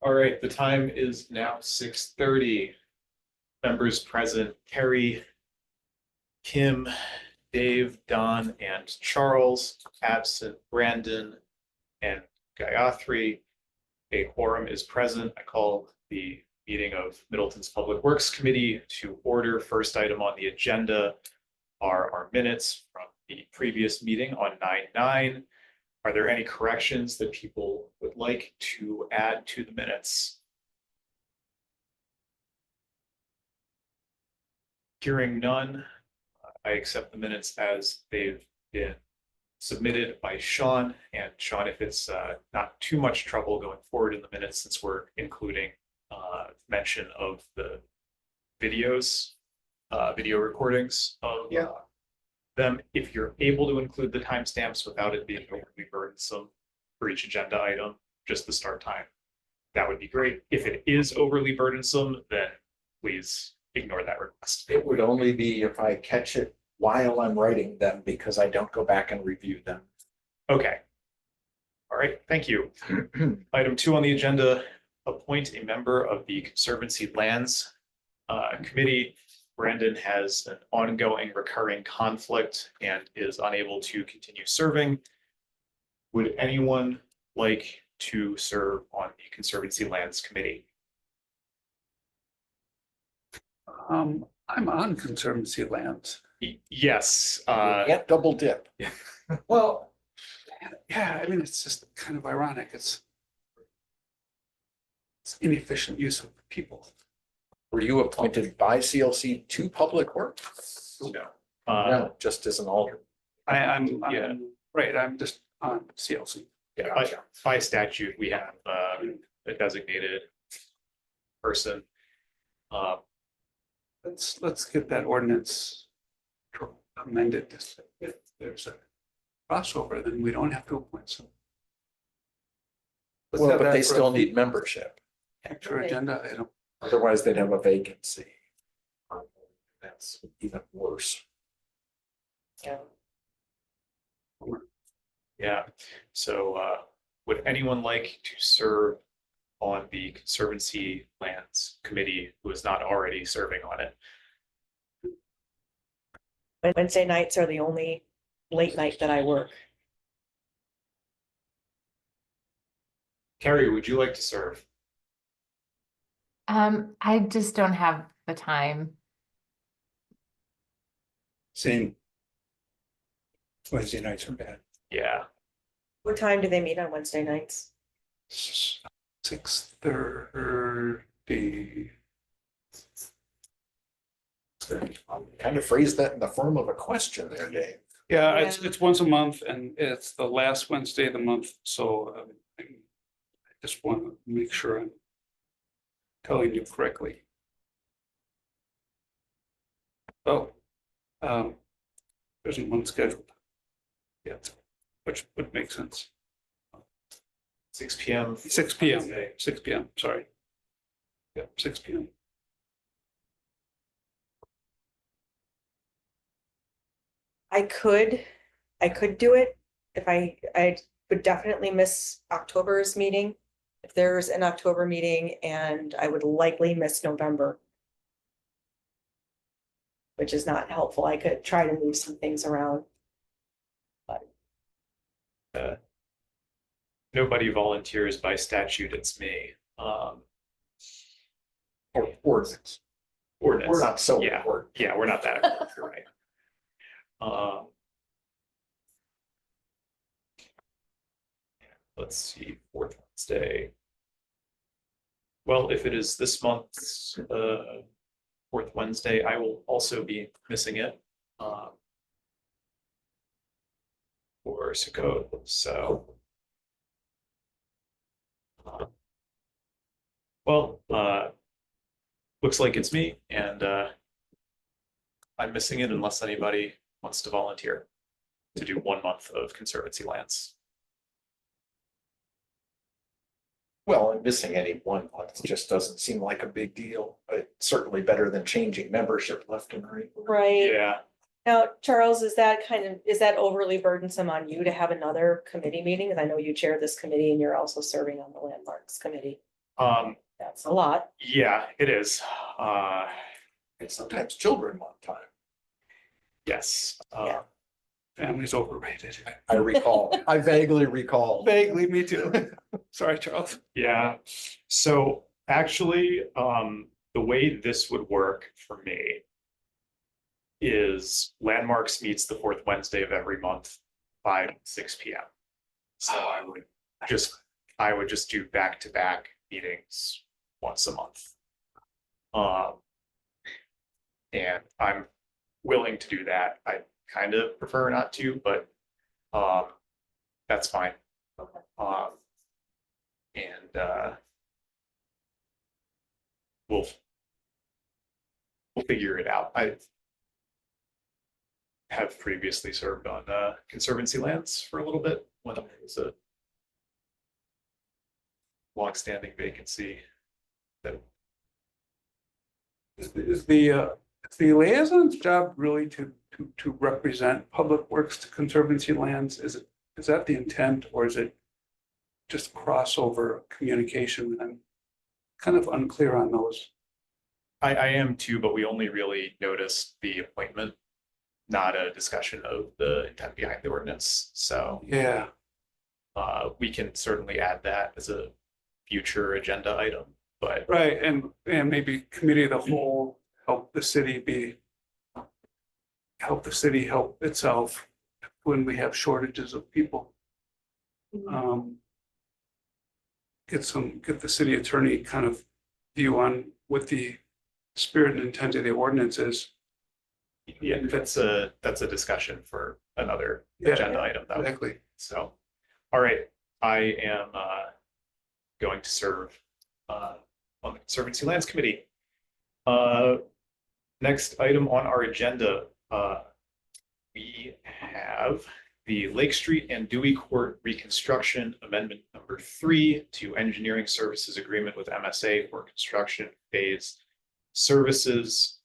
All right, the time is now 6:30. Members present, Carrie, Kim, Dave, Don, and Charles. Absent, Brandon and Gayatri. A quorum is present. I call the meeting of Middleton's Public Works Committee to order. First item on the agenda are our minutes from the previous meeting on 9/9. Are there any corrections that people would like to add to the minutes? Hearing none, I accept the minutes as they've been submitted by Sean. And Sean, if it's not too much trouble going forward in the minutes, since we're including mention of the videos, video recordings of them, if you're able to include the timestamps without it being overly burdensome for each agenda item, just the start time, that would be great. If it is overly burdensome, then please ignore that request. It would only be if I catch it while I'm writing them, because I don't go back and review them. Okay. All right, thank you. Item 2 on the agenda, appoint a member of the Conservancy Lands Committee. Brandon has an ongoing recurring conflict and is unable to continue serving. Would anyone like to serve on the Conservancy Lands Committee? I'm on Conservancy Lands. Yes. Can't double dip. Well, yeah, I mean, it's just kind of ironic. It's inefficient use of people. Were you appointed by CLC to Public Works? No. No, just as an alternate. I'm Yeah. right. I'm just on CLC. Yeah, by statute, we have a designated person. Let's get that ordinance amended. If there's a crossover, then we don't have to appoint some. Let's Well, have but that they for still a need membership. Extra agenda item. Otherwise, they'd have a vacancy. That's even worse. Yeah, so would anyone like to serve on the Conservancy Lands Committee who is not already serving on it? Wednesday nights are the only late night that I work. Carrie, would you like to serve? I just don't have the time. Same. Wednesday nights are bad. Yeah, What time do they meet on Wednesday nights? 6:30. Kind of phrase that in the form of a question there, Dave. Yeah, Yeah. it's once a month and it's the last Wednesday of the month, so I just want to make sure I'm telling you correctly. Oh, there's one scheduled. Yeah, which would make sense. 6 p.m. 6 p.m. Wednesday. 6 p.m. Sorry. Yeah, 6 p.m. I could do it if I would definitely miss October's meeting. If there's an October meeting, and I would likely miss November, which is not helpful. I could try to move some things around. Nobody volunteers by statute, it's me. Or ordinance. Ordinance. We're not so Yeah. important. Yeah, we're not that important, you're right. Let's see, fourth Wednesday. Well, if it is this month's fourth Wednesday, I will also be missing it for Sukkot. So, well, looks like it's me, and I'm missing it unless anybody wants to volunteer to do 1 month of Conservancy Lands. Well, and missing any 1 month just doesn't seem like a big deal, but certainly better than changing membership left and right. Right. Yeah, Now, Charles, is that overly burdensome on you to have another committee meeting? Because I know you chair this committee and you're also serving on the landmarks committee. That's a lot. Yeah, it is. And sometimes children want time. Yes. Yeah. Family's overrated. I recall, I vaguely recall. Vaguely, me too. Sorry, Charles. Yeah, so actually, the way this would work for me is Landmarks meets the fourth Wednesday of every month, 6 p.m. So I would just do back-to-back meetings once a month. And I'm willing to do that. I kind of prefer not to, but that's fine. Okay. And we'll figure it out. I have previously served on Conservancy lands for a little bit when it was a longstanding vacancy. That Is the liaison's job really to represent public works to conservancy lands? Is that the intent, or is it just crossover communication? I'm kind of unclear on those. I am too, but we only really noticed the appointment, not a discussion of the intent behind the ordinance. So Yeah, we can certainly add that as a future agenda item, but right, and maybe committee of the whole, help the city help itself when we have shortages of people. Get the city attorney kind of view on what the spirit and intent of the ordinance is. yeah, that's a discussion for another Yeah, agenda item though. Exactly. So, all right, I am going to serve on the Conservancy Lands Committee. Next item on our agenda, we have the Lake Street and Dewey Court reconstruction amendment number 3 to engineering services agreement with MSA for construction phase services.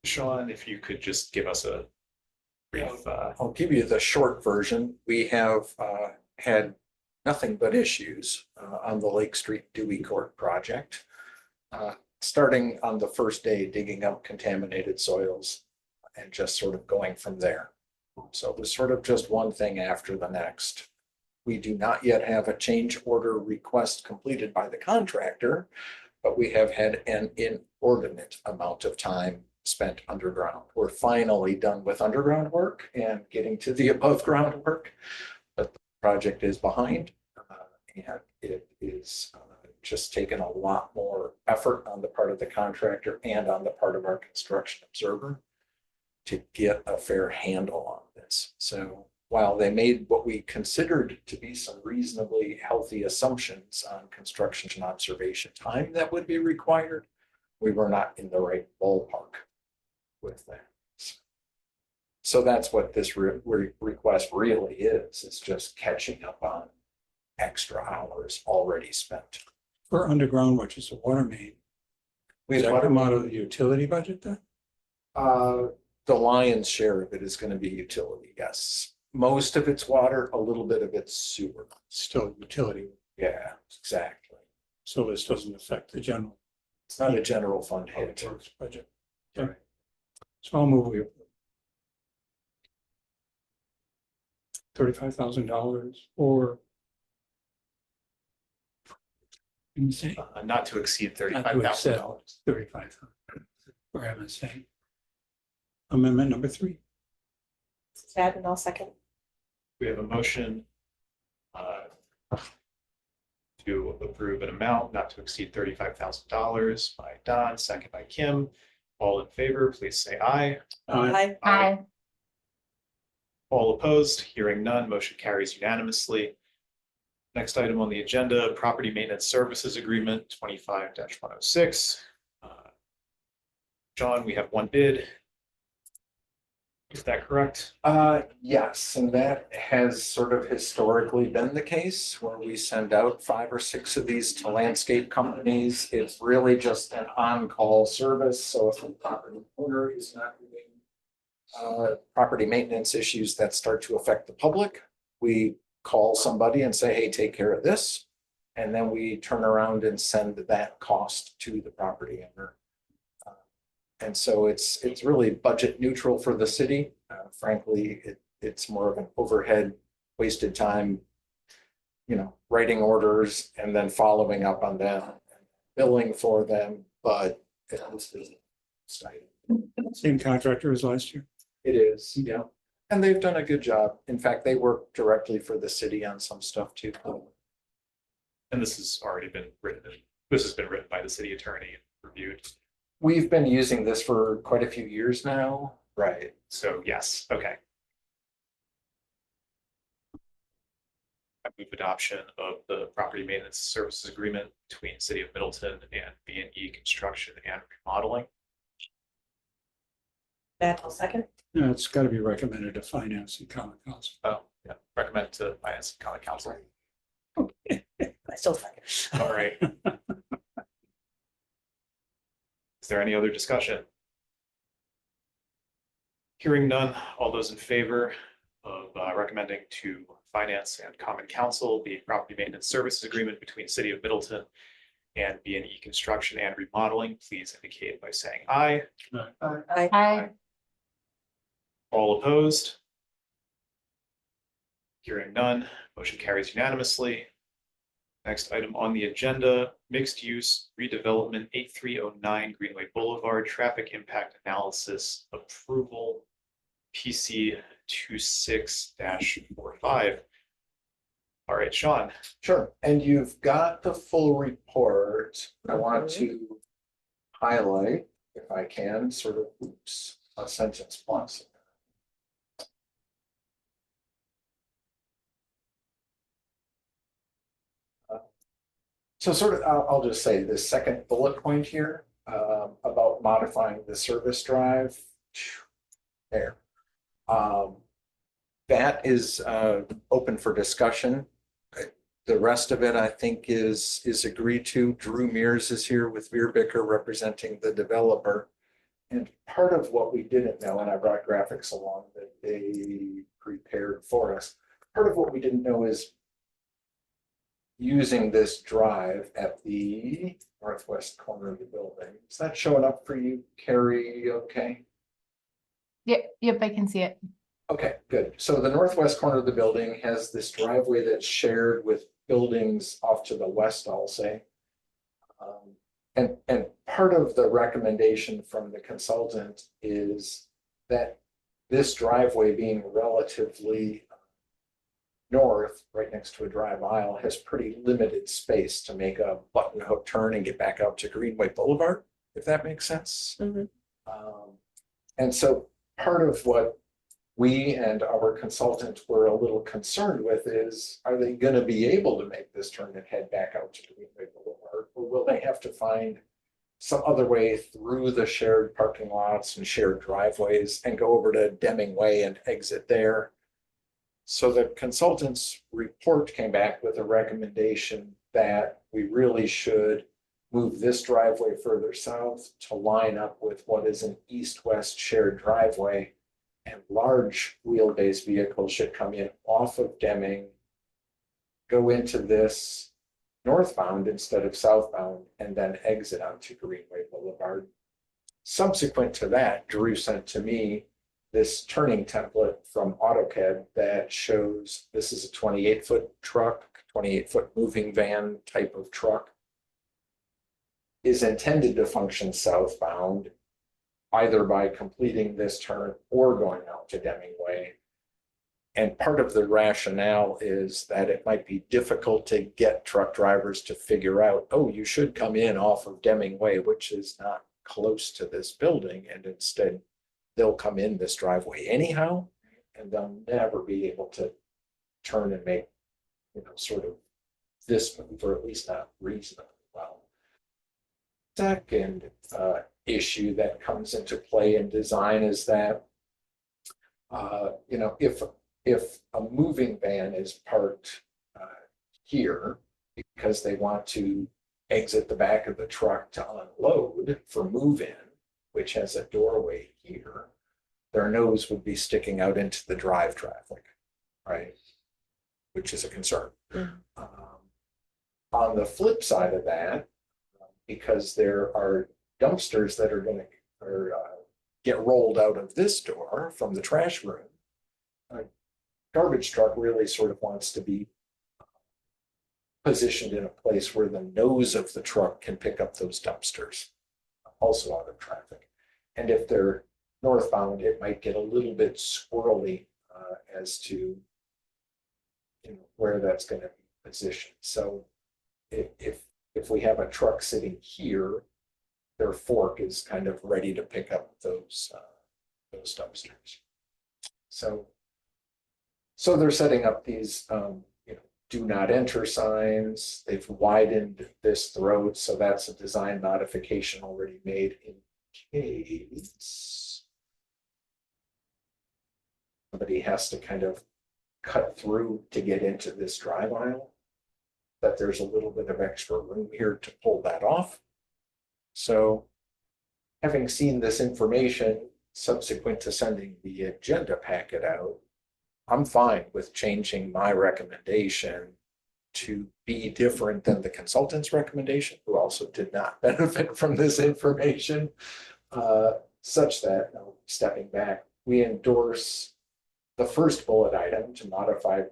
Sean, if you could just give us a brief. I'll give you the short version. We have had nothing but issues on the Lake Street Dewey Court project. Starting on the first day, digging up contaminated soils and just sort of going from there. So it was sort of just one thing after the next. We do not yet have a change order request completed by the contractor, but we have had an inordinate amount of time spent underground. We're finally done with underground work and getting to the above ground work, but the project is behind and it is just taken a lot more effort on the part of the contractor and on the part of our construction observer to get a fair handle on this. So while they made what we considered to be some reasonably healthy assumptions on construction and observation time that would be required, we were not in the right ballpark with that. So that's what this request really is. It's just catching up on extra hours already spent. For underground, which is a water main. Does that come out of the utility budget then? The lion's share of it is going to be utility, yes. Most of it's water, a little bit of it's sewer. Still utility, Yeah, exactly. so this doesn't affect the general It's not a general fund public hit. works budget. Okay. So I'll move with $35,000 or. Let me say, Not to exceed not to $35,000. accept 35,000 for MSA. Amendment number 3. Chad, and I'll second. We have a motion to approve an amount not to exceed $35,000 by Don, second by Kim. All in favor, please say aye. Hi. Aye. All opposed, hearing none, motion carries unanimously. Next item on the agenda, property maintenance services agreement 25-106. John, we have one bid. Is that correct? Yes, and that has sort of historically been the case where we send out 5 or 6 of these to landscape companies. It's really just an on-call service. So if the property owner is not doing property maintenance issues that start to affect the public, we call somebody and say, hey, take care of this. And then we turn around and send that cost to the property owner. And so it's really budget neutral for the city. Frankly, it's more of an overhead, wasted time, writing orders and then following up on them, billing for them, but this is Same contractor as last year. it is, yeah. And they've done a good job. In fact, they work directly for the city on some stuff too. And this has already been written, this has been written by the city attorney and reviewed. We've been using this for quite a few years now. Right. So yes, okay. I move adoption of the property maintenance services agreement between City of Middleton and B&E Construction and Remodeling. Matt, I'll second. Yeah, it's got to be recommended to finance and common council. Oh, yeah, recommend to Finance and Common Council. I still second. All right. Is there any other discussion? Hearing none, all those in favor of recommending to Finance and Common Council the property maintenance services agreement between City of Middleton and B&E Construction and Remodeling, please indicate by saying aye. Hi. All opposed? Hearing none, motion carries unanimously. Next item on the agenda, mixed use redevelopment 8309 Greenway Boulevard traffic impact analysis approval. PC 26-45. All right, Sean. Sure. And you've got the full report. I want to highlight, if I can, sort of, a sentence plus. So sort of, I'll just say the second bullet point here about modifying the service drive. There. That is open for discussion. The rest of it, I think, is agreed to. Drew Mears is here with Veerbicker representing the developer. And part of what we didn't know, and I brought graphics along that they prepared for us, part of what we didn't know is using this drive at the northwest corner of the building. Is that showing up for you, Carrie? Okay. Yep, I can see it. Okay, good. So the northwest corner of the building has this driveway that's shared with buildings off to the west, I'll say. And part of the recommendation from the consultant is that this driveway being relatively north, right next to a drive aisle, has pretty limited space to make a button hook turn and get back out to Greenway Boulevard, if that makes sense. Mhm. And so part of what we and our consultant were a little concerned with is, are they going to be able to make this turn and head back out to Greenway Boulevard? Or will they have to find some other way through the shared parking lots and shared driveways and go over to Deming Way and exit there? So the consultant's report came back with a recommendation that we really should move this driveway further south to line up with what is an east-west shared driveway. And large wheelbase vehicles should come in off of Deming, go into this northbound instead of southbound, and then exit onto Greenway Boulevard. Subsequent to that, Drew sent to me this turning template from AutoCAD that shows this is a 28-foot truck, 28-foot moving van type of truck, is intended to function southbound, either by completing this turn or going out to Deming Way. And part of the rationale is that it might be difficult to get truck drivers to figure out, oh, you should come in off of Deming Way, which is not close to this building, and instead they'll come in this driveway anyhow, and they'll never be able to turn and make, sort of this move, or at least not reasonably well. Second issue that comes into play in design is that, if a moving van is parked here because they want to exit the back of the truck to unload for move-in, which has a doorway here, their nose would be sticking out into the drive traffic, right? which is a concern. Mhm. On the flip side of that, because there are dumpsters that are gonna, get rolled out of this door from the trash room, a garbage truck really sort of wants to be positioned in a place where the nose of the truck can pick up those dumpsters, also out of traffic. And if they're northbound, it might get a little bit squirrely as to where that's going to be positioned. So if we have a truck sitting here, their fork is kind of ready to pick up those dumpsters. So they're setting up these do not enter signs. They've widened this throat, so that's a design modification already made in case somebody has to kind of cut through to get into this drive aisle, that there's a little bit of extra room here to pull that off. So having seen this information subsequent to sending the agenda packet out, I'm fine with changing my recommendation to be different than the consultant's recommendation, who also did not benefit from this information, such that, stepping back, we endorse the first bullet item to modify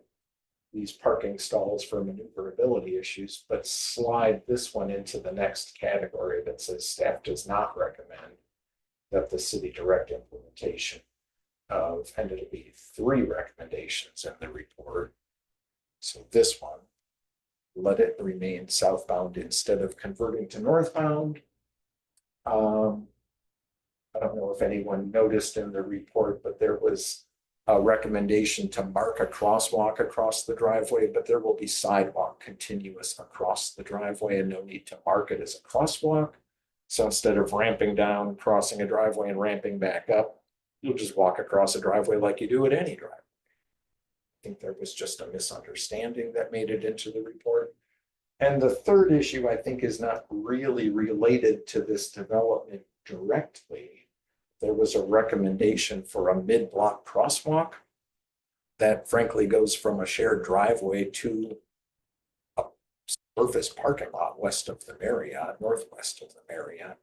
these parking stalls for maneuverability issues, but slide this one into the next category that says staff does not recommend that the city direct implementation of, and it'll be 3 recommendations in the report. So this one, let it remain southbound instead of converting to northbound. I don't know if anyone noticed in the report, but there was a recommendation to mark a crosswalk across the driveway, but there will be sidewalk continuous across the driveway and no need to mark it as a crosswalk. So instead of ramping down, crossing a driveway and ramping back up, you'll just walk across a driveway like you do at any driveway. I think there was just a misunderstanding that made it into the report. And the third issue, I think, is not really related to this development directly. There was a recommendation for a mid-block crosswalk that frankly goes from a shared driveway to a surface parking lot west of the Marriott, northwest of the Marriott.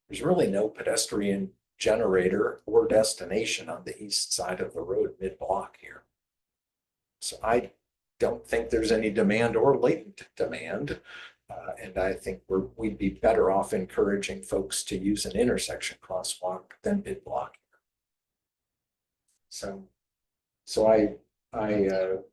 There's really no pedestrian generator or destination on the east side of the road mid-block here. So I don't think there's any demand or latent demand. And I think we'd be better off encouraging folks to use an intersection crosswalk than mid-block. So I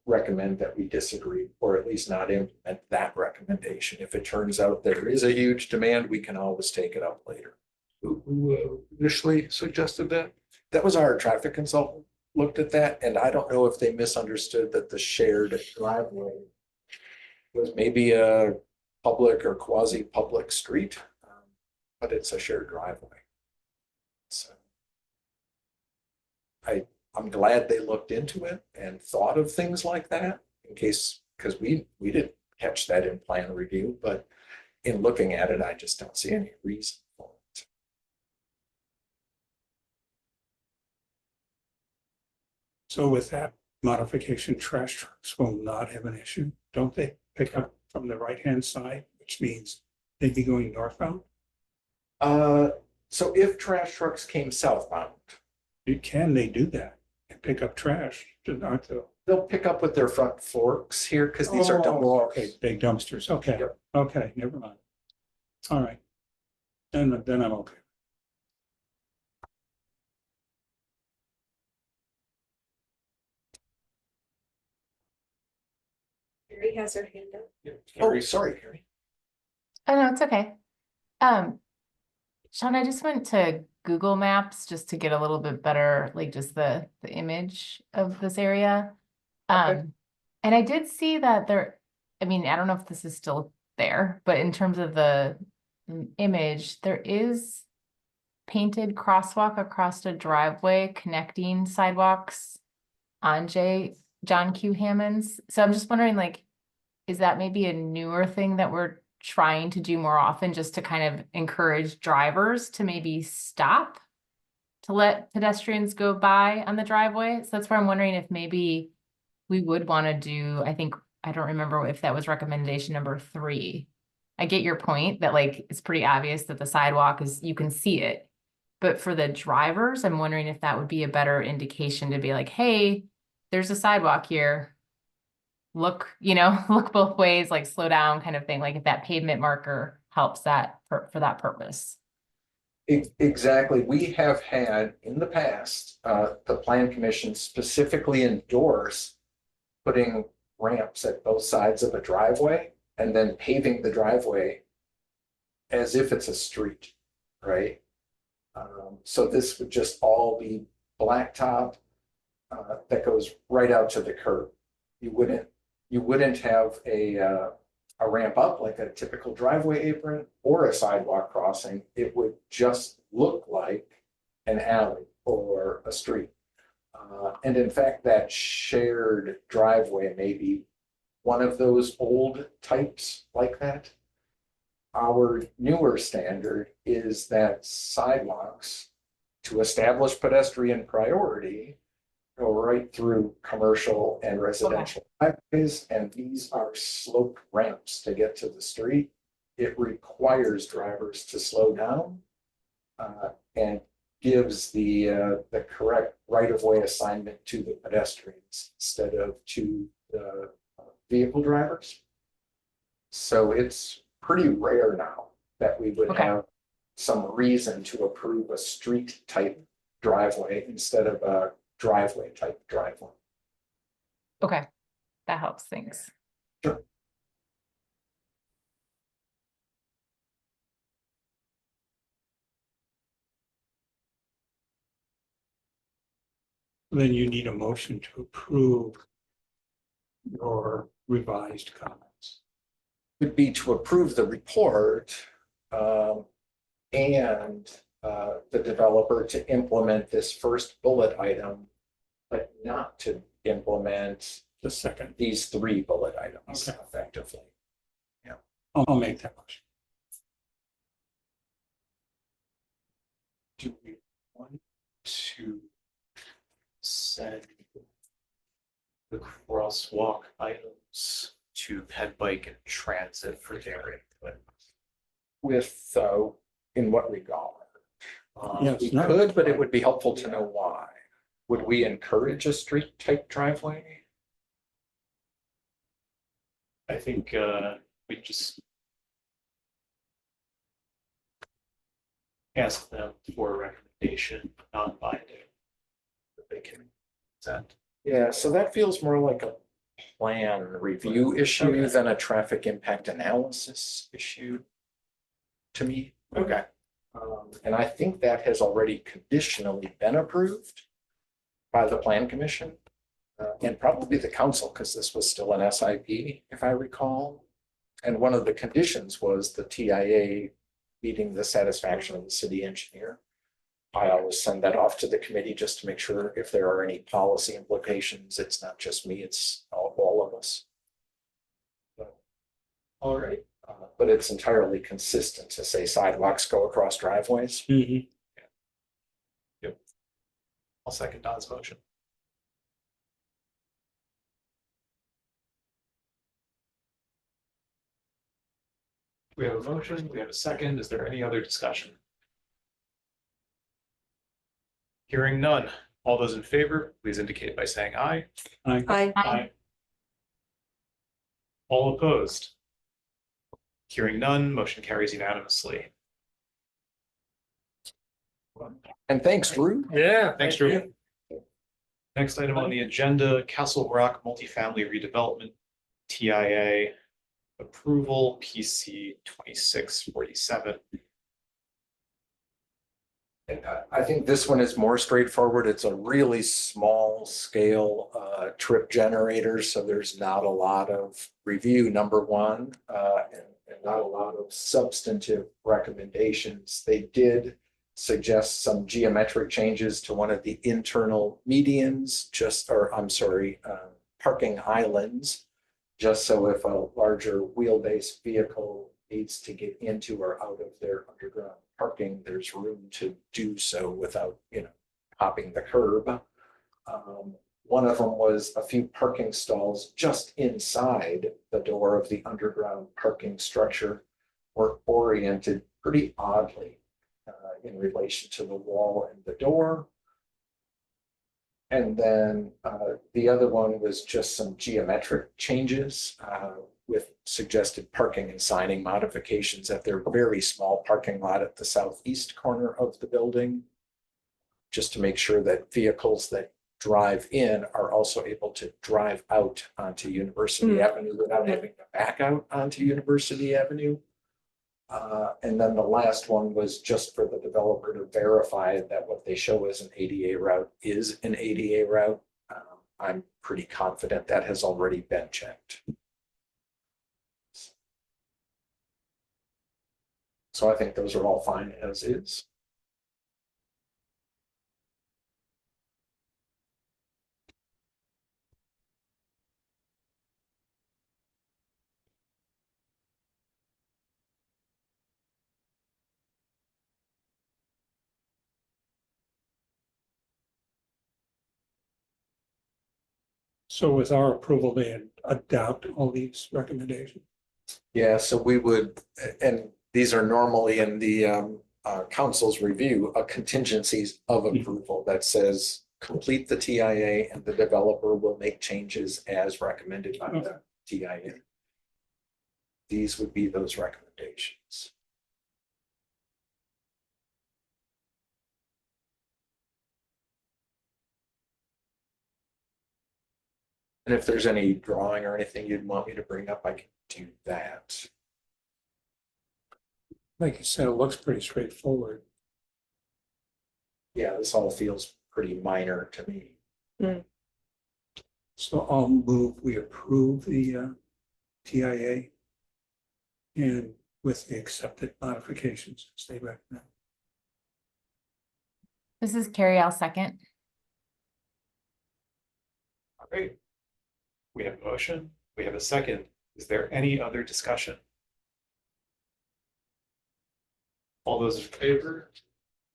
recommend that we disagree, or at least not implement that recommendation. If it turns out there is a huge demand, we can always take it up later. Who initially suggested that? That was our traffic consultant looked at that, and I don't know if they misunderstood that the shared driveway was maybe a public or quasi-public street, but it's a shared driveway. So I'm glad they looked into it and thought of things like that in case, because we didn't catch that in plan review, but in looking at it, I just don't see any reason for it. So with that modification, trash trucks will not have an issue, don't they? Pick up from the right-hand side, which means they'd be going northbound? So if trash trucks came southbound, Can they do that and pick up trash? Aren't they? they'll pick up with their front forks here because these are dumpsters. Oh, okay, big dumpsters, okay, Yep. okay, never mind. All right. Then I'm okay. Carrie has her hand up. Oh, sorry, Carrie. Oh, no, it's okay. Sean, I just went to Google Maps just to get a little bit better, like just the image of this area. Okay. And I did see that there, I mean, I don't know if this is still there, but in terms of the image, there is painted crosswalk across the driveway connecting sidewalks on John Q. Hammond's. So I'm just wondering, like, is that maybe a newer thing that we're trying to do more often, just to kind of encourage drivers to maybe stop to let pedestrians go by on the driveway? So that's where I'm wondering if maybe we would want to do, I think, I don't remember if that was recommendation number 3. I get your point that like, it's pretty obvious that the sidewalk is, you can see it. But for the drivers, I'm wondering if that would be a better indication to be like, hey, there's a sidewalk here. Look, look both ways, like slow down kind of thing. Like if that pavement marker helps that for that purpose. Exactly. We have had in the past, the plan commission specifically endorse putting ramps at both sides of a driveway and then paving the driveway as if it's a street, right? So this would just all be blacktop that goes right out to the curb. You wouldn't have a ramp up like a typical driveway apron or a sidewalk crossing. It would just look like an alley or a street. And in fact, that shared driveway may be one of those old types like that. Our newer standard is that sidewalks to establish pedestrian priority go right through commercial and residential highways, and these are slope ramps to get to the street. It requires drivers to slow down and gives the correct right-of-way assignment to the pedestrians instead of to the vehicle drivers. So it's pretty rare now that we would have some reason to approve a street type driveway instead of a driveway type driveway. Okay, that helps things. Sure. Then you need a motion to approve your revised comments. Would be to approve the report and the developer to implement this first bullet item, but not to implement The second, these 3 bullet items Okay. effectively. I'll make that motion. Do we want to send the crosswalk items to Ped Bike and Transit for their input? With, in what regard? Yes, We no. could, but it would be helpful to know why. Would we encourage a street type driveway? I think we just ask them for a recommendation, non-binding, that they can send. Yeah, so that feels more like a plan review issue Okay. than a traffic impact analysis issue to me. Okay. And I think that has already conditionally been approved by the plan commission and probably the council, because this was still an SIP, if I recall. And one of the conditions was the TIA meeting the satisfaction of the city engineer. I always send that off to the committee just to make sure if there are any policy implications, it's not just me, it's all of us. All right. But it's entirely consistent to say sidewalks go across driveways. I'll second Don's motion. We have a motion, we have a second. Is there any other discussion? Hearing none. All those in favor, please indicate by saying aye. I, All opposed? Hearing none, motion carries unanimously. And thanks, Drew. Yeah. Thanks, Drew. Next item on the agenda, Castle Rock Multifamily Redevelopment, TIA approval, PC 2647. I think this one is more straightforward. It's a really small scale trip generator, so there's not a lot of review, number one, and not a lot of substantive recommendations. They did suggest some geometric changes to one of the internal medians, parking islands, just so if a larger wheelbase vehicle needs to get into or out of their underground parking, there's room to do so without, hopping the curb. One of them was a few parking stalls just inside the door of the underground parking structure were oriented pretty oddly in relation to the wall and the door. And then the other one was just some geometric changes with suggested parking and signing modifications at their very small parking lot at the southeast corner of the building, just to make sure that vehicles that drive in are also able to drive out onto University Avenue without having to back out onto University Avenue. And then the last one was just for the developer to verify that what they show as an ADA route is an ADA route. I'm pretty confident that has already been checked. So I think those are all fine as is. So with our approval, they adopt all these recommendations. Yeah, so we would, and these are normally in the council's review, contingencies of approval that says complete the TIA and the developer will make changes as recommended by the TIA. These would be those recommendations. And if there's any drawing or anything you'd want me to bring up, I can do that. Like you said, it looks pretty straightforward. Yeah, this all feels pretty minor to me. So I'll move, we approve the TIA and with the accepted modifications as they recommend. This is Carrie, I'll second. All right. We have a motion. We have a second. Is there any other discussion? All those in favor,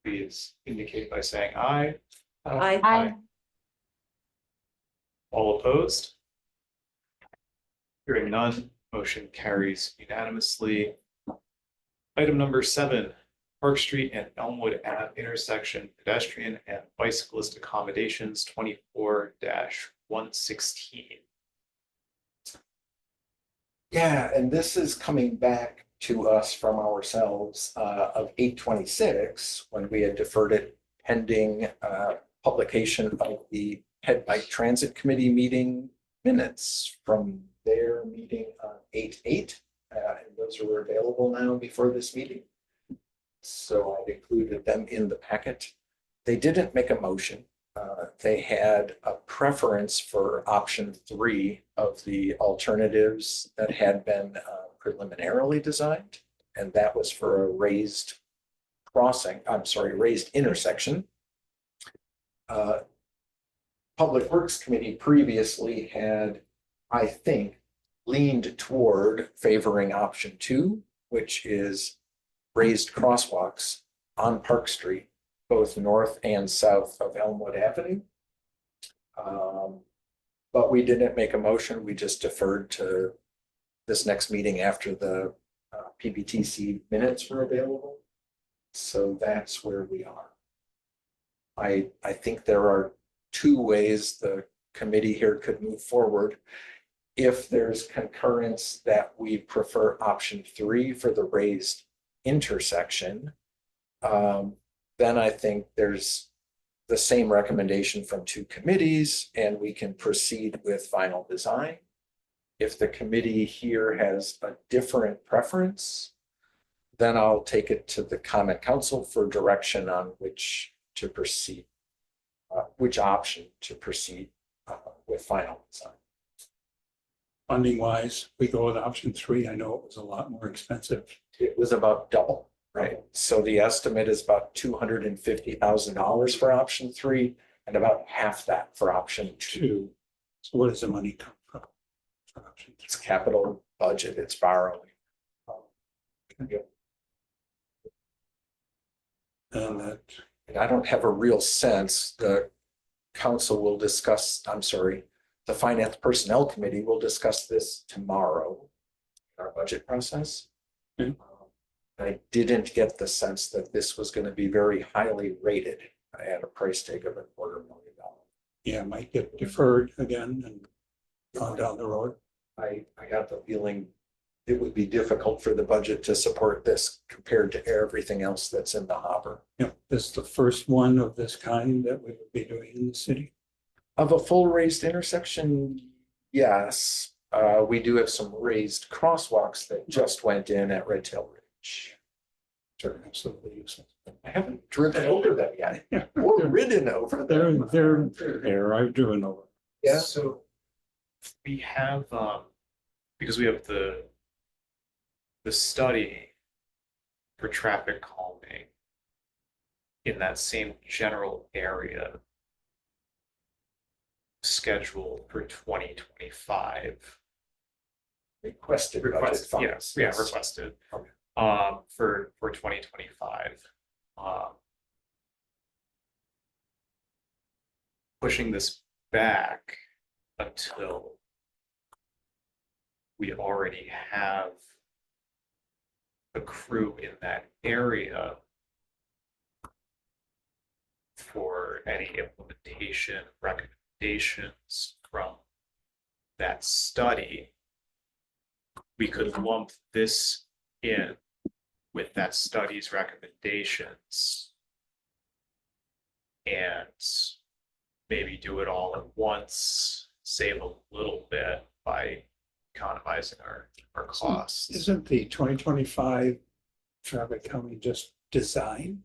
please indicate by saying aye. Aye. All opposed? Hearing none, motion carries unanimously. Item number 7, Park Street and Elmwood Ave intersection pedestrian and bicyclist accommodations 24-116. Yeah, and this is coming back to us from ourselves of 8/26 when we had deferred it pending publication of the Head Bike Transit Committee meeting minutes from their meeting on 8/8. And those are available now before this meeting. So I've included them in the packet. They didn't make a motion. They had a preference for option 3 of the alternatives that had been preliminarily designed, and that was for a raised intersection. Public Works Committee previously had, I think, leaned toward favoring option 2, which is raised crosswalks on Park Street, both north and south of Elmwood Avenue. But we didn't make a motion. We just deferred to this next meeting after the PBTC minutes were available. So that's where we are. I think there are 2 ways the committee here could move forward. If there's concurrence that we prefer option 3 for the raised intersection, then I think there's the same recommendation from 2 committees and we can proceed with final design. If the committee here has a different preference, then I'll take it to the Common Council for direction on which to proceed, which option to proceed with final design. Funding wise, we go with option 3. I know it was a lot more expensive. It was about double, right? So the estimate is about $250,000 for option 3 and about half that for option 2. So where does the money come from? For option 3? It's capital budget, it's borrowing. And that, And I don't have a real sense. The council will discuss, I'm sorry, the finance personnel committee will discuss this tomorrow, in our budget process. Okay. I didn't get the sense that this was gonna be very highly rated at a price tag of $250,000. Yeah, might get deferred again and on down the road. I got the feeling it would be difficult for the budget to support this compared to everything else that's in the hopper. Yeah, this is the first one of this kind that we would be doing in the city. Of a full raised intersection, yes. We do have some raised crosswalks that just went in at Red Tail Ridge. They're absolutely useless. I haven't driven over them yet, Yeah, or ridden over them. they're there. I've driven over. Yeah. So we have, because we have the study for traffic calming in that same general area scheduled for 2025. Requested budget Request, funds. yes, yeah, requested. Okay. For 2025. Pushing this back until we already have a crew in that area for any implementation recommendations from that study. We could lump this in with that study's recommendations and maybe do it all at once, save a little bit by economizing our costs. Isn't the 2025 traffic calming just design?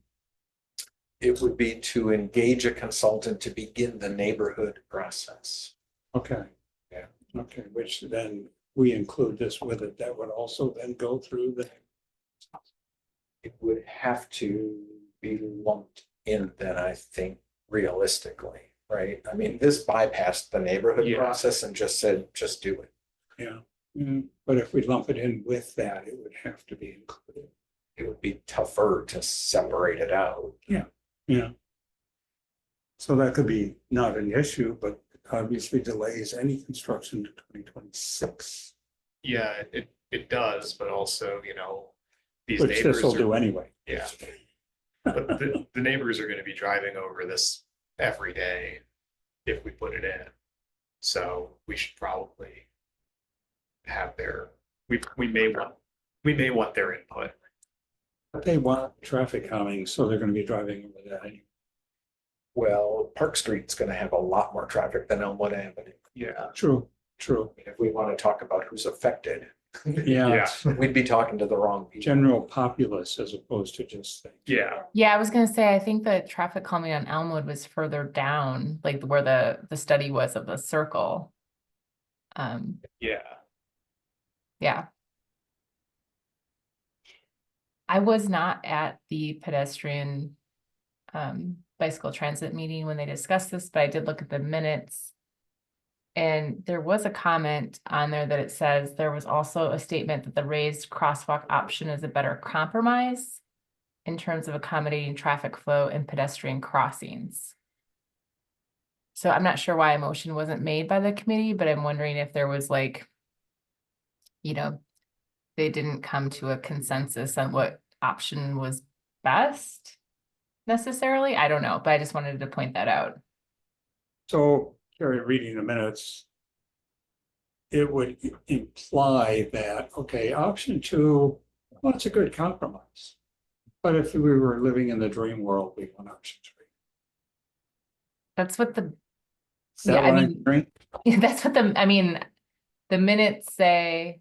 It would be to engage a consultant to begin the neighborhood process. Okay. Yeah. Okay, which then we include this with it. That would also then go through the. It would have to be lumped in then, I think, realistically, right? I mean, this bypassed the neighborhood Yeah. process and just said, just do it. Yeah. But if we lump it in with that, it would have to be included. It would be tougher to separate it out. Yeah. So that could be not an issue, but obviously delays any construction to 2026, Yeah, it does, but also, these which neighbors this will do are, anyway. yeah. But the neighbors are gonna be driving over this every day if we put it in. So we should probably have we may want their input. But they want traffic calming, so they're gonna be driving over that anyway. Well, Park Street's gonna have a lot more traffic than Elmwood Avenue. Yeah. True. If we want to talk about who's affected, Yeah, it's we'd be talking to the wrong people. general populace as opposed to just. Yeah. Yeah, I was gonna say, I think the traffic calming on Elmwood was further down, like where the study was of the circle. Yeah. Yeah. I was not at the pedestrian bicycle transit meeting when they discussed this, but I did look at the minutes. And there was a comment on there that it says there was also a statement that the raised crosswalk option is a better compromise in terms of accommodating traffic flow and pedestrian crossings. So I'm not sure why a motion wasn't made by the committee, but I'm wondering if there was like, they didn't come to a consensus on what option was best necessarily. I don't know, but I just wanted to point that out. So, Carrie, reading the minutes, it would imply that, okay, option 2, well, it's a good compromise. But if we were living in the dream world, we want option 3. That's what the, Is that Yeah, I what I'm mean- hearing? that's what the minutes say.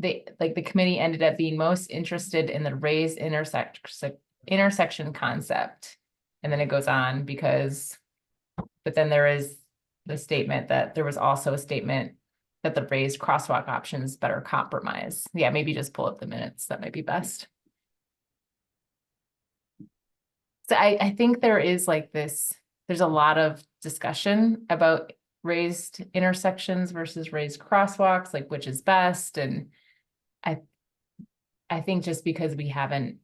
The committee ended up being most interested in the raised intersection concept. And then it goes on but then there is the statement that there was also a statement that the raised crosswalk option is better compromise. Yeah, maybe just pull up the minutes. That might be best. So I think there is there's a lot of discussion about raised intersections versus raised crosswalks, like which is best. And I think just because we haven't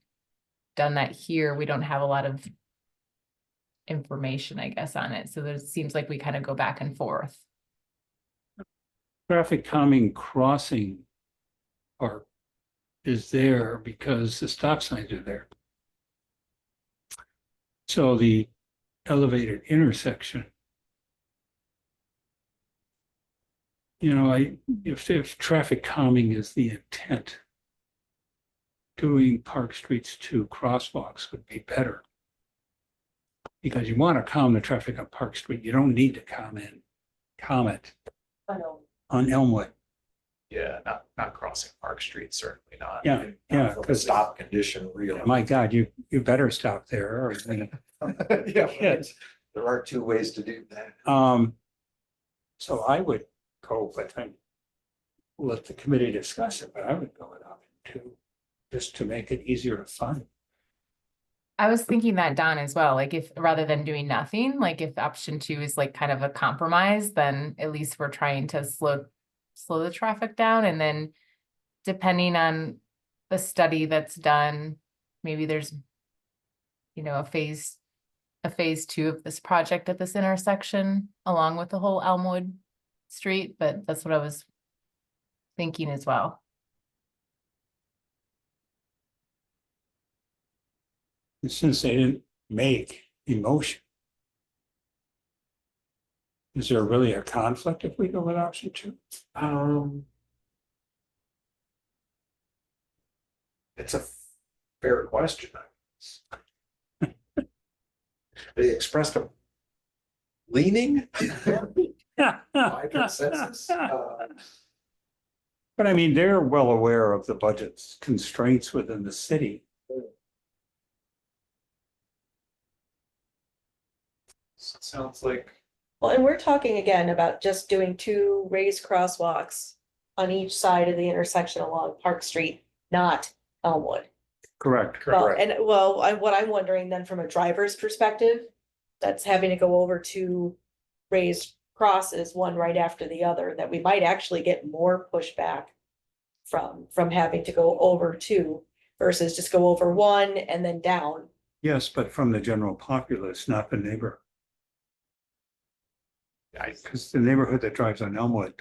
done that here, we don't have a lot of information, I guess, on it. So there seems like we kind of go back and forth. Traffic calming crossing part is there because the stop signs are there. So the elevated intersection. If traffic calming is the intent, doing Park Streets 2 crosswalks would be better. Because you want to calm the traffic on Park Street. You don't need to comment on Elmwood. Yeah, not crossing Park Street, certainly not. Yeah, yeah, From a because stop condition, really. my God, you better stop there. Or, Yeah, there are two ways to do that. so I would go, but I let the committee discuss it, but I would go with option 2, just to make it easier to fund. I was thinking that, Don, as well, like if rather than doing nothing, like if option 2 is like kind of a compromise, then at least we're trying to slow the traffic down. And then depending on the study that's done, maybe there's, a phase 2 of this project at this intersection, along with the whole Elmwood Street, but that's what I was thinking as well. And since they didn't make emotion, is there really a conflict if we go with option 2? It's a fair question. They expressed a leaning by consensus. But I mean, they're well aware of the budget's constraints within the city. Sounds like, Well, and we're talking again about just doing 2 raised crosswalks on each side of the intersection along Park Street, not Elmwood. Correct. Well, what I'm wondering then from a driver's perspective, that's having to go over 2 raised crosses, one right after the other, that we might actually get more pushback from having to go over 2 versus just go over 1 and then down. Yes, but from the general populace, not the neighbor. Because the neighborhood that drives on Elmwood,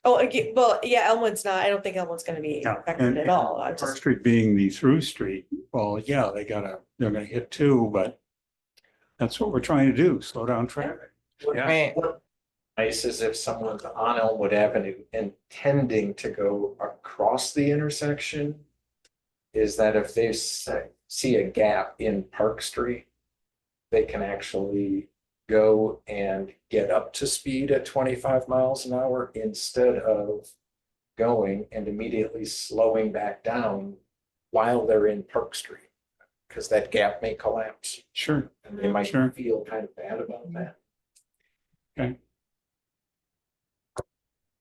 Oh, well, yeah, Elmwood's not, I don't think Elmwood's gonna be Yeah, affected and- at all. I'm Park just, Street being the through street, well, yeah, they're gonna hit 2, but that's what we're trying to do, slow down traffic. yeah, Right. What nice is if someone's on Elmwood Avenue intending to go across the intersection, is that if they see a gap in Park Street, they can actually go and get up to speed at 25 miles an hour instead of going and immediately slowing back down while they're in Park Street. Because that gap may collapse Sure. and they might Sure. feel kind of bad about that.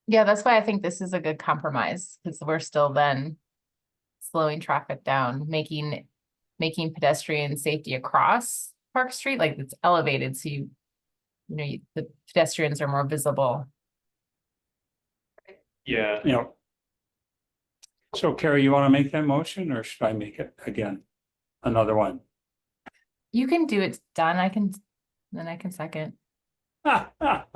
Yeah, that's why I think this is a good compromise, because we're still then slowing traffic down, making pedestrian safety across Park Street, like it's elevated, so the pedestrians are more visible. yeah. So Carrie, you want to make that motion or should I make it again? Another one. You can do it, Don, I can second. All right,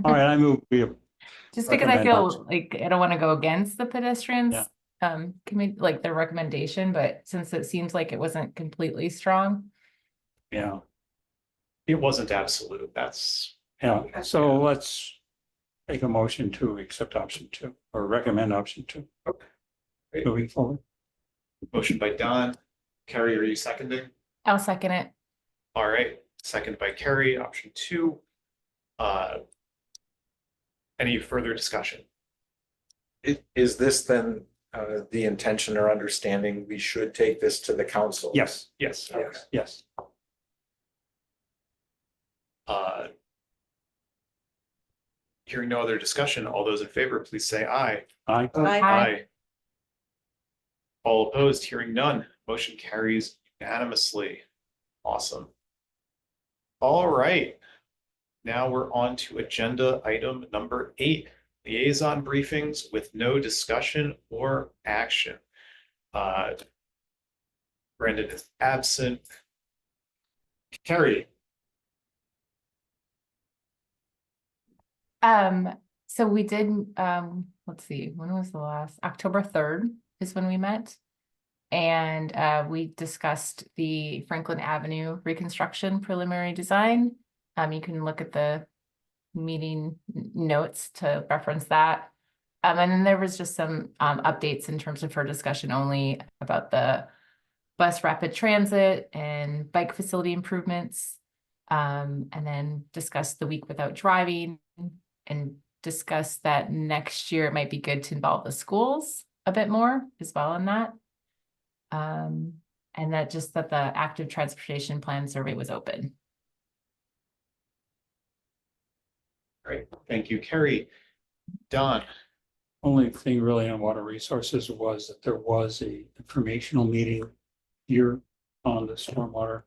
I move, Just because I Recommend feel option. like I don't want to go against the pedestrians, Yeah. committee, like their recommendation, but since it seems like it wasn't completely strong. yeah, It wasn't absolute, that's, yeah, so let's make a motion to accept option 2 or recommend option 2. Great. Moving forward. motion by Don. Carrie, are you seconding? I'll second it. All right, second by Carrie, option 2. Any further discussion? Is this then the intention or understanding we should take this to the council? Yes, Yes. Yes. yes. Hearing no other discussion, all those in favor, please say aye. Aye. Aye. All opposed, hearing none, motion carries unanimously. Awesome. All right. Now we're on to agenda item number 8, liaison briefings with no discussion or action. Brendan is absent. Carrie, So we did, let's see, when was the last, October 3rd is when we met. And we discussed the Franklin Avenue reconstruction preliminary design. You can look at the meeting notes to reference that. And then there was just some updates in terms of her discussion only about the bus rapid transit and bike facility improvements. And then discuss the week without driving and discuss that next year it might be good to involve the schools a bit more as well in that. And that just that the active transportation plan survey was open. great, thank you, Carrie. Don, Only thing really on water resources was that there was a informational meeting here on the stormwater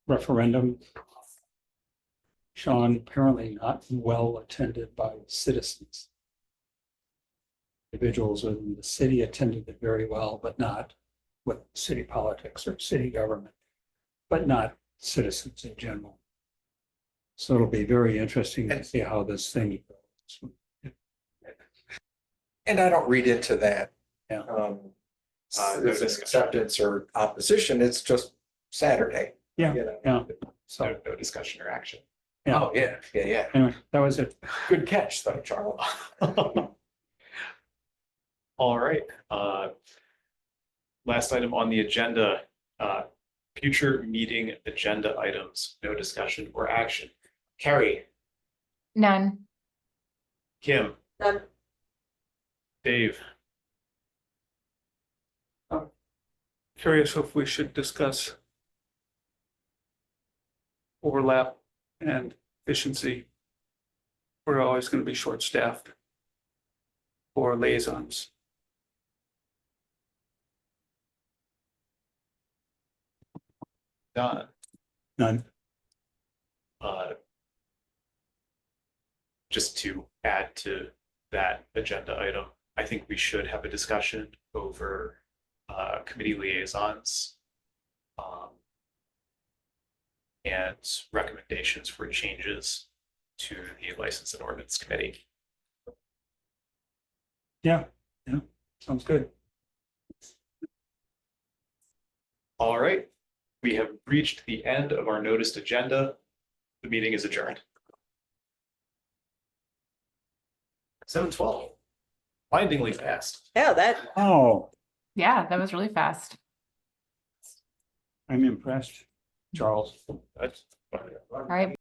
referendum. Sean, apparently not well attended by citizens. Individuals within the city attended it very well, but not with city politics or city government, but not citizens in general. So it'll be very interesting to see how this thing goes. And I don't read into that. Yeah. There's acceptance or opposition, it's just Saturday. Yeah, you know. yeah. So no discussion or action. Yeah. Oh, yeah, yeah, yeah. anyway, that was it. Good catch though, Charles. All right, last item on the agenda, future meeting agenda items, no discussion or action. Carrie, None. Kim, None. Dave, Curious if we should discuss overlap and efficiency. We're always going to be short-staffed for liaisons. Don, None. just to add to that agenda item, I think we should have a discussion over committee liaisons and recommendations for changes to the License and Ordinance Committee. Yeah, sounds good. All right, we have reached the end of our noticed agenda. The meeting is adjourned. 7:12. Blindingly fast. Yeah, that, Oh, Yeah, that was really fast. I'm impressed, Charles. That's All right.